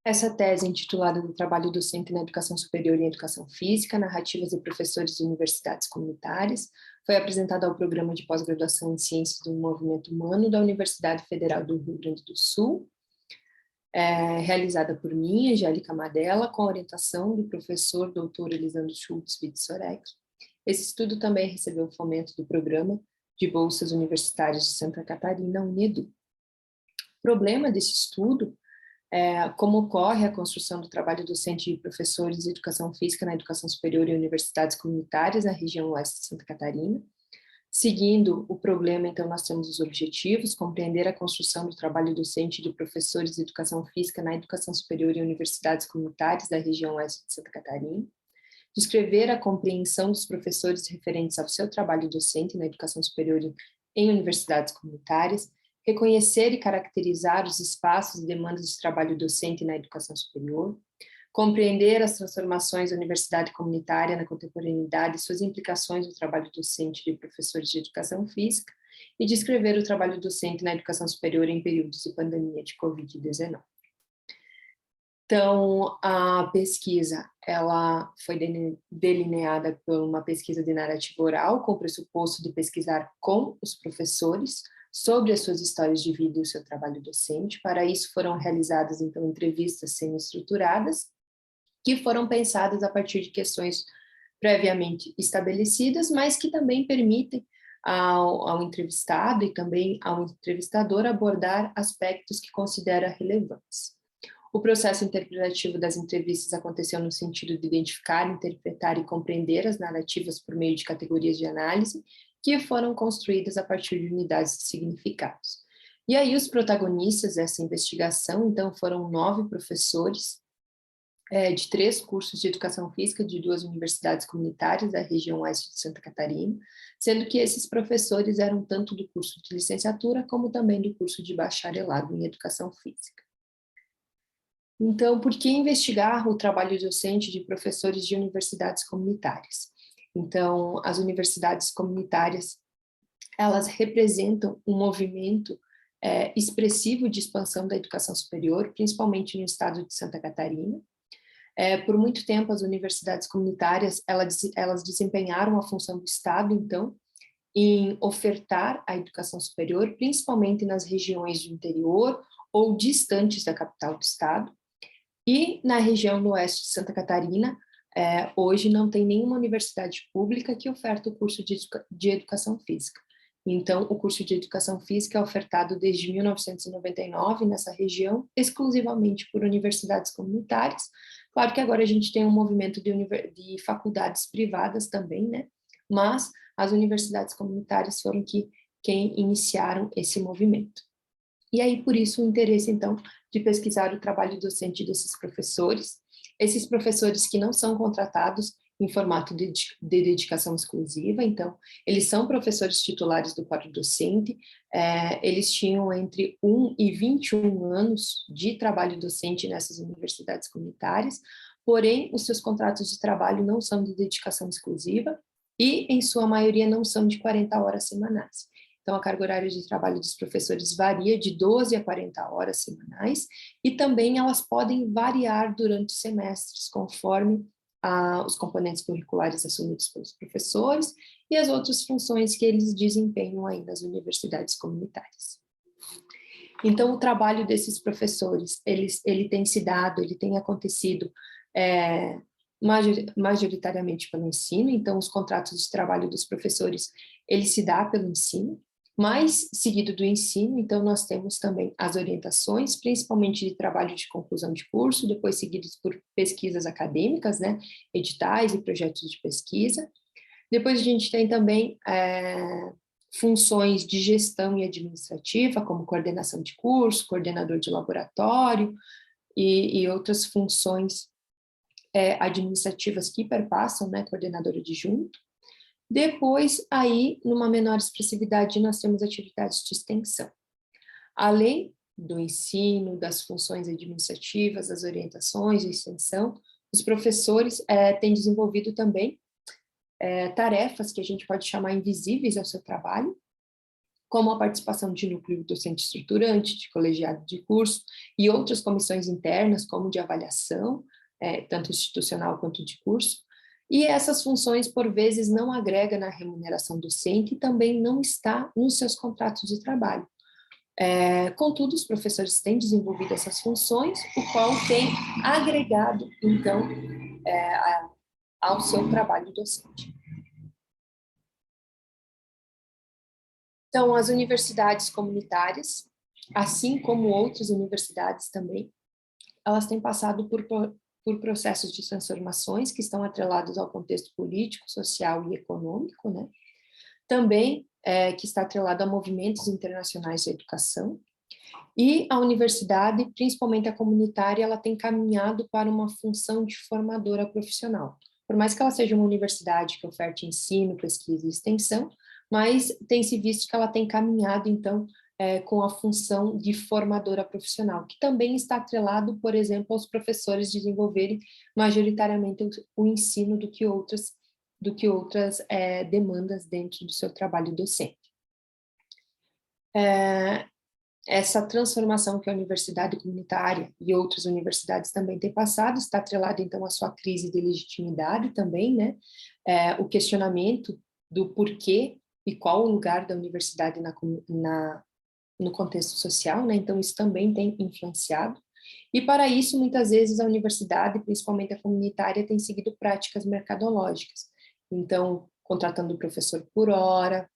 Essa tese, intitulada do Trabalho Docente na Educação Superior e Educação Física, Narrativas de Professores de Universidades Comunitárias, foi apresentada ao Programa de Pós-Graduação em Ciências do Movimento Humano da Universidade Federal do Rio Grande do Sul, realizada por mim, Angélica Madella, com a orientação do professor Dr. Elisandro Schultz Witsorek. Esse estudo também recebeu o fomento do Programa de Bolsas Universitárias de Santa Catarina, UNEDU. O problema desse estudo como ocorre a construção do trabalho docente de professores de educação física na educação superior e universidades comunitárias na região oeste de Santa Catarina. Seguindo o problema, então, nós temos os objetivos: compreender a construção do trabalho docente de professores de educação física na educação superior e universidades comunitárias da região oeste de Santa Catarina, descrever a compreensão dos professores referentes ao seu trabalho docente na educação superior em universidades comunitárias, reconhecer e caracterizar os espaços e demandas de trabalho docente na educação superior, compreender as transformações da universidade comunitária na contemporaneidade e suas implicações no trabalho docente de professores de educação física e descrever o trabalho docente na educação superior em períodos de pandemia de Covid-19. Então, a pesquisa, ela foi delineada por uma pesquisa de narrativa oral, com o pressuposto de pesquisar com os professores sobre as suas histórias de vida e o seu trabalho docente. Para isso foram realizadas, então, entrevistas semi-estruturadas, que foram pensadas a partir de questões previamente estabelecidas, mas que também permitem ao entrevistado e também ao entrevistador abordar aspectos que considera relevantes. O processo interpretativo das entrevistas aconteceu no sentido de identificar, interpretar e compreender as narrativas por meio de categorias de análise que foram construídas a partir de unidades de significados. E aí os protagonistas dessa investigação, então, foram 9 professores de 3 cursos de educação física de 2 universidades comunitárias da região oeste de Santa Catarina, sendo que esses professores eram tanto do curso de licenciatura como também do curso de bacharelado em educação física. Então, por que investigar o trabalho docente de professores de universidades comunitárias? Então, as universidades comunitárias, elas representam um movimento expressivo de expansão da educação superior, principalmente no estado de Santa Catarina. Por muito tempo, as universidades comunitárias, elas desempenharam a função do Estado, então, em ofertar a educação superior, principalmente nas regiões do interior ou distantes da capital do estado. E na região do oeste de Santa Catarina, hoje não tem nenhuma universidade pública que oferta o curso de educação física. Então, o curso de educação física é ofertado desde 1999 nessa região, exclusivamente por universidades comunitárias. Claro que agora a gente tem um movimento de faculdades privadas também, né? Mas as universidades comunitárias foram quem iniciaram esse movimento. E aí, por isso, o interesse, então, de pesquisar o trabalho docente desses professores, esses professores que não são contratados em formato de dedicação exclusiva, então, eles são professores titulares do quadro docente, eles tinham entre 1 e 21 anos de trabalho docente nessas universidades comunitárias, porém, os seus contratos de trabalho não são de dedicação exclusiva e, em sua maioria, não são de 40 horas semanais. Então, a carga horária de trabalho dos professores varia de 12 a 40 horas semanais e também elas podem variar durante os semestres, conforme os componentes curriculares assumidos pelos professores e as outras funções que eles desempenham aí nas universidades comunitárias. Então, o trabalho desses professores, ele tem acontecido majoritariamente pelo ensino, então os contratos de trabalho dos professores, ele se dá pelo ensino, mas seguido do ensino, então nós temos também as orientações, principalmente de trabalho de conclusão de curso, depois seguidos por pesquisas acadêmicas, né, editais e projetos de pesquisa. Depois a gente tem também funções de gestão e administrativa, como coordenação de curso, coordenador de laboratório e outras funções administrativas que perpassam, né, coordenador adjunto. Depois, aí, numa menor expressividade, nós temos atividades de extensão. Além do ensino, das funções administrativas, das orientações de extensão, os professores têm desenvolvido também tarefas que a gente pode chamar invisíveis ao seu trabalho, como a participação de núcleo docente estruturante, de colegiado de curso e outras comissões internas, como de avaliação, tanto institucional quanto de curso. E essas funções, por vezes, não agregam na remuneração docente e também não está nos seus contratos de trabalho. Contudo, os professores têm desenvolvido essas funções, o qual tem agregado, então, ao seu trabalho docente. Então, as universidades comunitárias, assim como outras universidades também, elas têm passado por processos de transformações que estão atrelados ao contexto político, social e econômico, né? Também que está atrelado a movimentos internacionais de educação, e a universidade, principalmente a comunitária, ela tem caminhado para uma função de formadora profissional. Por mais que ela seja uma universidade que oferte ensino, pesquisa e extensão, mas tem se visto que ela tem caminhado, então, com a função de formadora profissional, que também está atrelado, por exemplo, aos professores desenvolverem majoritariamente o ensino do que outras demandas dentro do seu trabalho docente. Essa transformação que a universidade comunitária e outras universidades também têm passado está atrelada, então, à sua crise de legitimidade também, né? O questionamento do porquê e qual o lugar da universidade no contexto social, né? Então, isso também tem influenciado. E, para isso, muitas vezes, a universidade, principalmente a comunitária, tem seguido práticas mercadológicas. Então, contratando o professor por hora,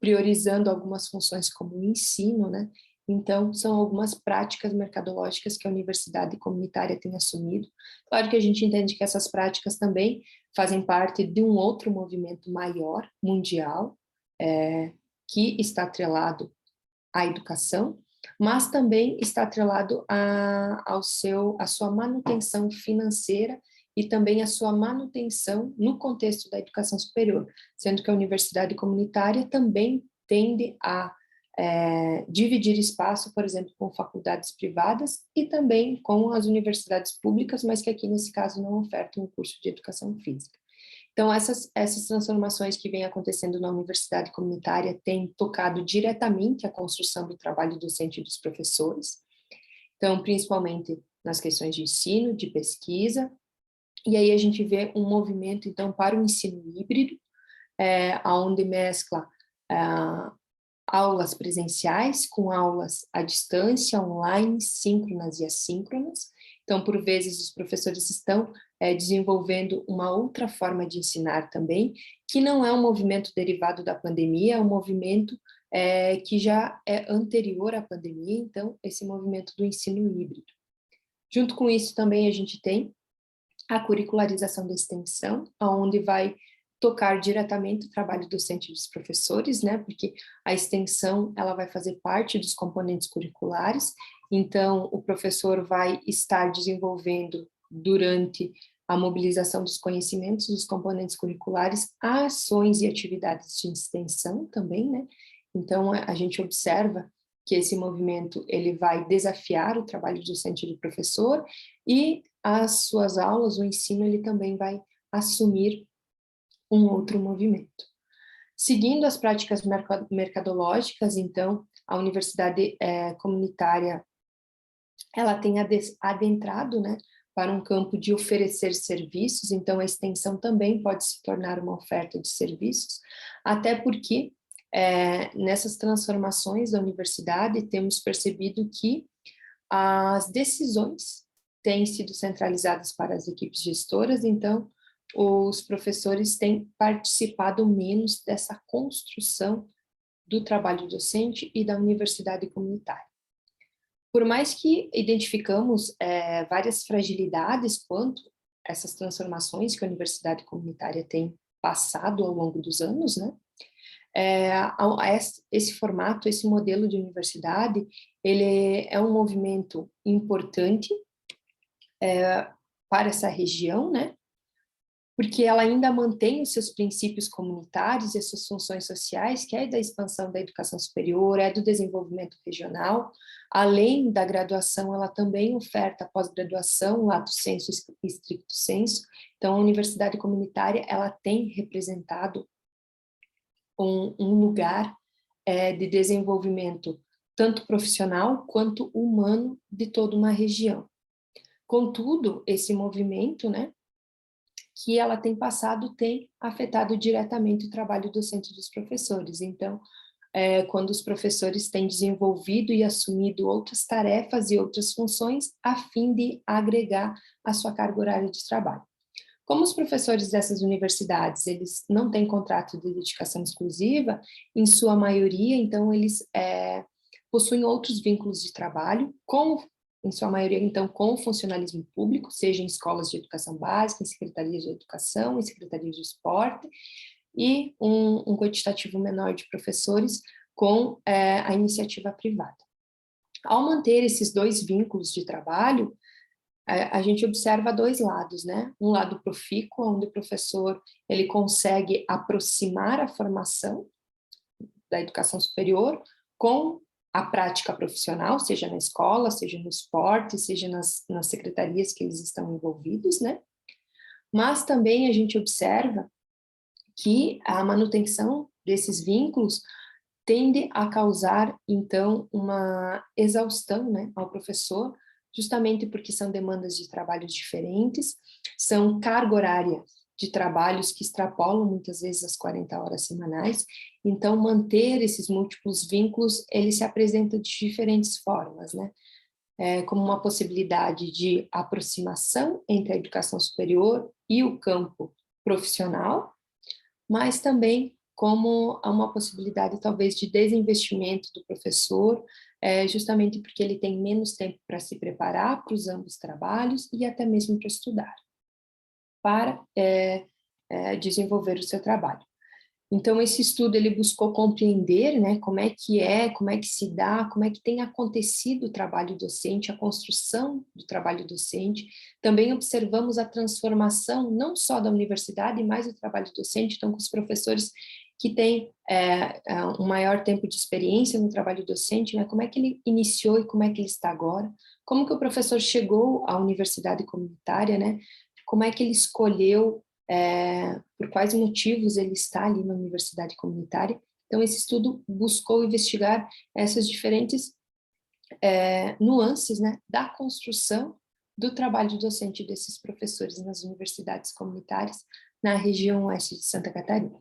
priorizando algumas funções como o ensino, né? Então, são algumas práticas mercadológicas que a universidade comunitária tem assumido. Claro que a gente entende que essas práticas também fazem parte de um outro movimento maior, mundial, que está atrelado à educação, mas também está atrelado à sua manutenção financeira e também a sua manutenção no contexto da educação superior, sendo que a universidade comunitária também tende a dividir espaço, por exemplo, com faculdades privadas e também com as universidades públicas, mas que aqui, nesse caso, não ofertam um curso de educação física. Então, essas transformações que vêm acontecendo na universidade comunitária têm tocado diretamente a construção do trabalho docente dos professores, então, principalmente nas questões de ensino, de pesquisa, e aí a gente vê um movimento, então, para o ensino híbrido, onde mescla aulas presenciais com aulas à distância, online, síncronas e assíncronas. Então, por vezes, os professores estão desenvolvendo uma outra forma de ensinar também, que não é um movimento derivado da pandemia, é um movimento que já é anterior à pandemia, então, esse movimento do ensino híbrido. Junto com isso, também a gente tem a curricularização da extensão, onde vai tocar diretamente o trabalho docente dos professores, né, porque a extensão, ela vai fazer parte dos componentes curriculares, então o professor vai estar desenvolvendo durante a mobilização dos conhecimentos dos componentes curriculares, ações e atividades de extensão também, né, então a gente observa que esse movimento, ele vai desafiar o trabalho docente do professor e as suas aulas, o ensino, ele também vai assumir um outro movimento. Seguindo as práticas mercadológicas, então, a universidade comunitária, ela tem adentrado, né, para um campo de oferecer serviços, então a extensão também pode se tornar uma oferta de serviços, até porque nessas transformações da universidade temos percebido que as decisões têm sido centralizadas para as equipes gestoras, então os professores têm participado menos dessa construção do trabalho docente e da universidade comunitária. Por mais que identificamos várias fragilidades quanto essas transformações que a universidade comunitária tem passado ao longo dos anos, né? Esse formato, esse modelo de universidade, ele é um movimento importante para essa região, né? Porque ela ainda mantém os seus princípios comunitários e as suas funções sociais, que é da expansão da educação superior, é do desenvolvimento regional. Além da graduação, ela também oferta pós-graduação, lato sensu e stricto sensu. Então, a universidade comunitária, ela tem representado um lugar de desenvolvimento tanto profissional quanto humano de toda uma região. Contudo, esse movimento, né, que ela tem passado, tem afetado diretamente o trabalho docente dos professores. Então, quando os professores têm desenvolvido e assumido outras tarefas e outras funções a fim de agregar a sua carga horária de trabalho. Como os professores dessas universidades, eles não têm contrato de dedicação exclusiva, em sua maioria, então, eles possuem outros vínculos de trabalho, em sua maioria, então, com o funcionalismo público, seja em escolas de educação básica, em secretarias de educação, em secretarias de esporte, e um quantitativo menor de professores com a iniciativa privada. Ao manter esses dois vínculos de trabalho, a gente observa dois lados, né? Um lado profícuo, onde o professor ele consegue aproximar a formação da educação superior com a prática profissional, seja na escola, seja no esporte, seja nas secretarias que eles estão envolvidos, né? Mas também a gente observa que a manutenção desses vínculos tende a causar, então, uma exaustão, né, ao professor, justamente porque são demandas de trabalhos diferentes, são carga horária de trabalhos que extrapolam muitas vezes as 40 horas semanais, então manter esses múltiplos vínculos, ele se apresenta de diferentes formas, né, como uma possibilidade de aproximação entre a educação superior e o campo profissional, mas também como uma possibilidade talvez de desinvestimento do professor, justamente porque ele tem menos tempo para se preparar para os ambos trabalhos e até mesmo para estudar, para desenvolver o seu trabalho. Então, esse estudo ele buscou compreender, né, como é que se dá, como é que tem acontecido o trabalho docente, a construção do trabalho docente. Também observamos a transformação, não só da universidade, mas do trabalho docente, então, com os professores que têm um maior tempo de experiência no trabalho docente, né, como é que ele iniciou e como é que ele está agora, como que o professor chegou à universidade comunitária, né, como é que ele escolheu por quais motivos ele está ali na universidade comunitária. Então, esse estudo buscou investigar essas diferentes nuances, né, da construção do trabalho docente desses professores nas universidades comunitárias na região oeste de Santa Catarina.